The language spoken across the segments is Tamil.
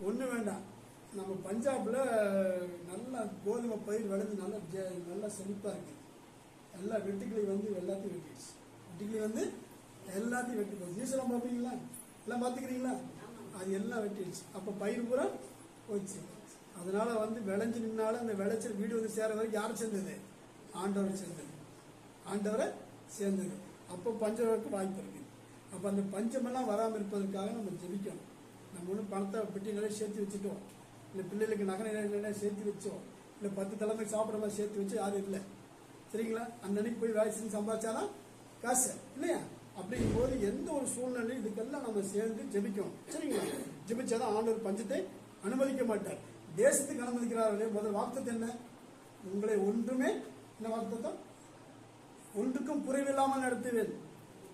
ஒன்றும் வேண்டாம். நம்ம பஞ்சாபில் நல்லா கோதுமை பயிர் விளைஞ்சு நல்லா செழிப்பாக இருக்குது. எல்லா வெட்டுக்கிளி வந்து எல்லாத்தையும் வெட்டிடுச்சு. வெட்டுக்கிளி வந்து எல்லாத்தையும் வெட்டி போச்சு. நியூஸ்லாம் பார்ப்பீங்களா? எல்லாம் பார்த்துக்கிறீங்களா? அது எல்லாம் வெட்டிடுச்சு. அப்போ பயிர் பூரா போச்சு. அதனால வந்து விளைஞ்சு நின்னாலும் அந்த விளைச்சல் வீடு வந்து சேர வரைக்கும் யாரை சேர்ந்தது? ஆண்டவரை சேர்ந்தது. ஆண்டவரை சேர்ந்தது. அப்போ பஞ்சவருக்கு வாய்ப்பு இருக்குது. அப்போ அந்த பஞ்சமெல்லாம் வராமல் இருப்பதற்காக நம்ம ஜெபிக்கணும். நம்ம ஒன்றும் பணத்தை பெட்டி நிறைய சேர்த்து வச்சுட்டோம், இல்லை பிள்ளைகளுக்கு நகை நிறைய சேர்த்து வச்சோம், இல்லை 10 தலைமை சாப்பிட்ற மாதிரி சேர்த்து வச்சு யாரும் இல்லை. சரிங்களா? அன்னைக்கு போய் வேலை செஞ்சு சம்பாதிச்சாதான் காசு இல்லையா? அப்படிங்கும் போது எந்த ஒரு சூழ்நிலையும் இதுக்கெல்லாம் நம்ம சேர்ந்து ஜெபிக்கணும். சரிங்களா? ஜெபிச்சாதான் ஆண்டவர் பஞ்சத்தை அனுமதிக்க மாட்டார். தேசத்துக்கு அனுமதிக்கிறார்களே. முதல் வாக்குத்தத்தம் என்ன? உங்களை ஒன்றுமே என்ன வாக்குத்தத்தம்? ஒன்றுக்கும் குறைவில்லாமல் நடத்துவேன்.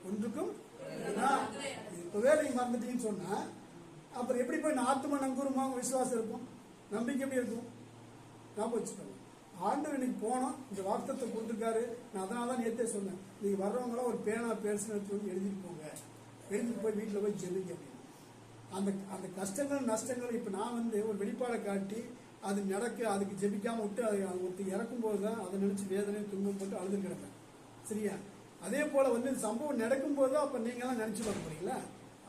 ஒன்றுக்கும் இப்பவே நீங்க மறந்துட்டீங்கன்னு சொன்னா அப்புறம் எப்படி போய் ஆத்மா நங்கூரமா விசுவாசம் இருக்கும், நம்பிக்கை எப்படி இருக்கும்? ஞாபகம் வச்சுக்கணும். ஆண்டவர் இன்னைக்கு போனோம், இந்த வாக்குத்தத்தை கொடுத்துருக்காரு. நான் அதனால தான் நேற்றே சொன்னேன், நீங்க வர்றவங்களாம் ஒரு பேனா பேர்ஸ்னு வந்து எழுதிட்டு போங்க, எழுதிட்டு போய் வீட்டில் போய் ஜெபிங்க. அந்த அந்த கஷ்டங்கள் நஷ்டங்கள் இப்போ நான் வந்து ஒரு வெளிப்பாடை காட்டி அது நடக்க அதுக்கு ஜெபிக்காம விட்டு அது ஒருத்தர் இறக்கும் போது தான் அதை நினைச்சு வேதனை துன்பம் போட்டு அழுது கிடப்பேன். சரியா? அதே போல வந்து இந்த சம்பவம் நடக்கும் போது அப்ப நீங்க எல்லாம் நினைச்சு பார்க்க போறீங்களா?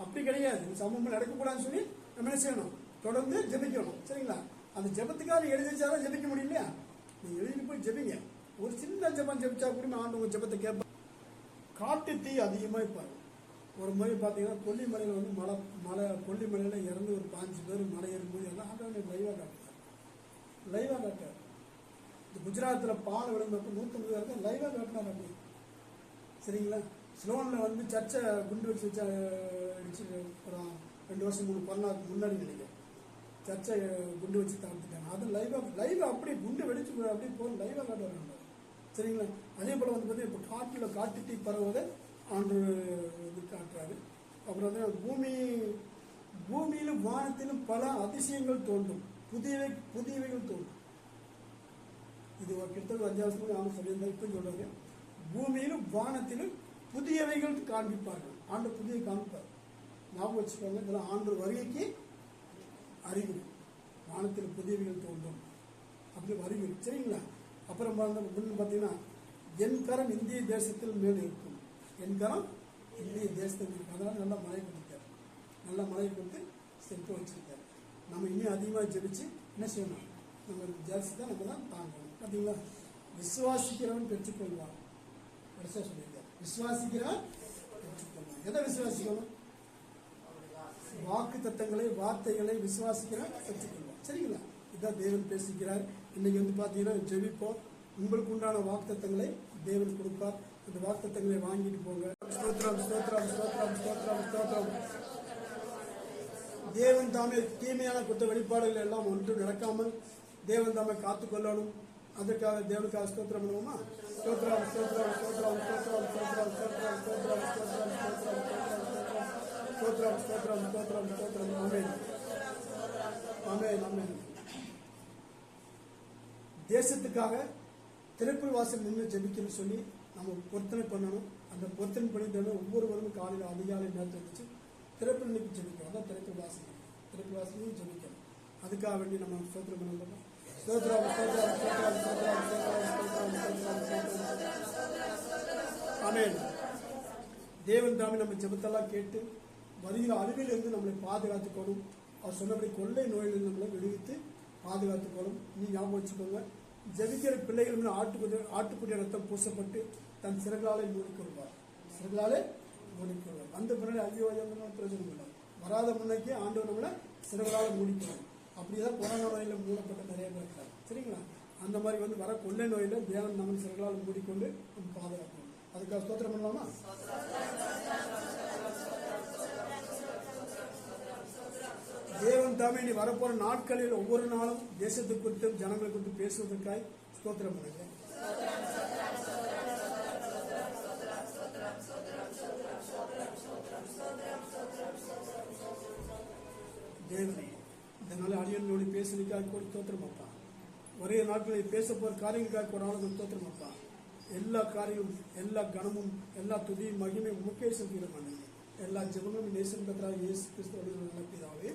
அப்படி கிடையாது. இந்த சம்பவம் நடக்கக்கூடாதுன்னு சொல்லி நம்ம என்ன செய்யணும்? தொடர்ந்து ஜெபிக்கணும். சரிங்களா? அந்த ஜெபத்துக்காக எழுதி வச்சாதான் ஜெபிக்க முடியும் இல்லையா? நீங்க எழுதி போய் ஜெபிங்க. ஒரு சின்ன ஜெபம் ஜெபிச்சா கூட ஆண்டவங்க ஜெபத்தை கேட்பாங்க. காட்டு தீ அதிகமாக இருப்பாங்க. ஒரு முறை பார்த்தீங்கன்னா கொல்லிமலையில் வந்து கொல்லிமலையில் இறந்து ஒரு 5 பேர் மலை ஏறும்போது எல்லாம் ஆண்டவனை லைவாக காட்டுறாரு. லைவாக காட்டுறாரு. இந்த குஜராத்தில் பால் விழுந்தப்போ 150 பேருக்கு லைவாக காட்டினார். அப்படி சரிங்களா? ஸ்லோனில் வந்து சர்ச்சை குண்டு வச்சு அடிச்சு ஒரு 2 வருஷம் 3 கொரோனாவுக்கு முன்னாடி நினைக்கிறேன் சர்ச்சை குண்டு வச்சு தாழ்த்துட்டாங்க. அது லைவாக அப்படியே குண்டு வெடிச்சு அப்படியே போய் லைவாக காட்டுவாங்க. சரிங்களா? அதே போல் வந்து பார்த்தீங்கன்னா இப்போ காட்டில் காட்டு தீ பரவுவதை ஆண்டு இது காட்டுறாரு. அப்புறம் வந்து பூமியிலும் வானத்திலும் பல அதிசயங்கள் தோன்றும், புதியவைகள் தோன்றும். இது கிட்டத்தட்ட 5 வருஷத்துக்கு அவங்க சொல்லியிருந்தா இப்போ சொல்றாங்க. பூமியிலும் வானத்திலும் புதியவைகள் காண்பிப்பார்கள். ஆண்டு புதிய காண்பிப்பார். ஞாபகம் வச்சுக்கோங்க, இதெல்லாம் ஆண்டு வருகைக்கு அறிகுறி. வானத்தில் புதியவைகள் தோன்றும் அப்படி அறிகுறி. சரிங்களா? அப்புறம் பார்த்தீங்கன்னா என் கரம் இந்திய தேசத்தில் மேல் இருக்கும். என் கரம் இந்திய தேசத்தில் இருக்கும். அதனால நல்லா மழை கொடுத்தார். நல்லா மழை கொடுத்து செலுத்த வச்சிருக்காரு. நம்ம இன்னும் அதிகமாக ஜெபிச்சு என்ன செய்யணும்? நம்ம ஜெயிச்சு தான் நம்ம தான் தாங்கணும். பார்த்தீங்களா? விசுவாசிக்கிறவன் பெற்றுக்கொள்வான். சொல்லியிருக்காரு. விசுவாசிக்கிறவன் பெற்றுக்கொள்வான். எதை விசுவாசிக்கணும்? வாக்கு தத்தங்களை வார்த்தைகளை விசுவாசிக்கிறவன் பெற்றுக்கொள்வான். சரிங்களா? இதான் தேவன் பேசிக்கிறார். இன்னைக்கு வந்து பார்த்தீங்கன்னா ஜெபிப்போம். உங்களுக்கு உண்டான வாக்குத்தத்தங்களை தேவன் கொடுப்பார். அந்த வாக்குத்தத்தங்களை வாங்கிட்டு போங்க. ஸ்தோத்திரம் ஸ்தோத்திரம் ஸ்தோத்திரம் ஸ்தோத்திரம் ஸ்தோத்திரம். தேவன் தாமே தீமையான குற்ற வெளிப்பாடுகள் எல்லாம் ஒன்று நடக்காமல் தேவன் தாமே காத்துக்கொள்ளணும். அதற்காக தேவனுக்காக ஸ்தோத்திரம் பண்ணுவோமா? ஸ்தோத்திரம் ஸ்தோத்திரம் ஸ்தோத்திரம் ஸ்தோத்திரம் ஸ்தோத்திரம் ஸ்தோத்திரம் ஸ்தோத்திரம் ஸ்தோத்திரம் ஸ்தோத்திரம் ஸ்தோத்திரம் ஸ்தோத்திரம் ஸ்தோத்திரம். ஆமென் ஆமென் ஆமென். தேசத்துக்காக திறப்புள் வாசல் நின்று ஜெபிக்கணும்னு சொல்லி நம்ம பொருத்தனை பண்ணணும். அந்த பொருத்தனை பண்ணிட்டு ஒவ்வொருவரும் காலையில் அதிகாலை நேரத்தில் வச்சு திறப்புள் நின்று ஜெபிக்கணும். அதான் திறப்புள் வாசல். திறப்புள் வாசலையும் ஜெபிக்கணும். அதுக்காக வேண்டி நம்ம ஸ்தோத்திரம் பண்ணணும். ஸ்தோத்திரம் ஸ்தோத்திரம் ஸ்தோத்திரம் ஸ்தோத்திரம் ஸ்தோத்திரம் ஸ்தோத்திரம் ஸ்தோத்திரம். ஆமென். தேவன் தாமே நம்ம ஜெபத்தெல்லாம் கேட்டு வருகிற அழிவிலிருந்து நம்மளை பாதுகாத்துக்கணும். அவர் சொன்னபடி கொள்ளை நோயிலிருந்து நம்மளை விடுவித்து பாதுகாத்துக்கணும். நீ ஞாபகம் வச்சுக்கோங்க. ஜெபிக்கிற பிள்ளைகள் ஆட்டுக்குடி ரத்தம் பூசப்பட்டு தன் சிறகளாலே மூடிக்கொள்வார். சிறகளாலே மூடிக்கொள்வார். அந்த பின்னாடி ஐயோ பிரயோஜனம் இல்லை. வராத முன்னைக்கே ஆண்டவர் நம்மளை சிறகளால் மூடிக்கணும். அப்படிதான் கொரோனா நோயில மூடப்பட்ட நிறைய பேர் இருக்காங்க. சரிங்களா? அந்த மாதிரி வந்து வர கொள்ளை நோயில தேவன் நம்ம சிறகளால் மூடிக்கொண்டு நம்ம பாதுகாக்கணும். அதுக்காக ஸ்தோத்திரம் பண்ணலாமா? தேவன் தாமே நீ வரப்போற நாட்களில் ஒவ்வொரு நாளும் தேசத்தை குறித்து ஜனங்களை குறித்து பேசுவதற்காய் ஸ்தோத்திரம் பண்ணுங்க. தேவனே, இந்த நாள் அடியனோடு பேசுவதற்காக கூட ஸ்தோத்திரம் அப்பா. ஒரே நாட்களில் பேச போற காரியங்களுக்காக ஒரு நாளுக்கு ஸ்தோத்திரம் அப்பா. எல்லா காரியமும் எல்லா கனமும் எல்லா துதியும் மகிமையும் முக்கிய சொல்கிறோம். எல்லா ஜெபங்களும் நேசம் பெற்றாக இயேசு கிறிஸ்துவின் நல்ல பிதாவே.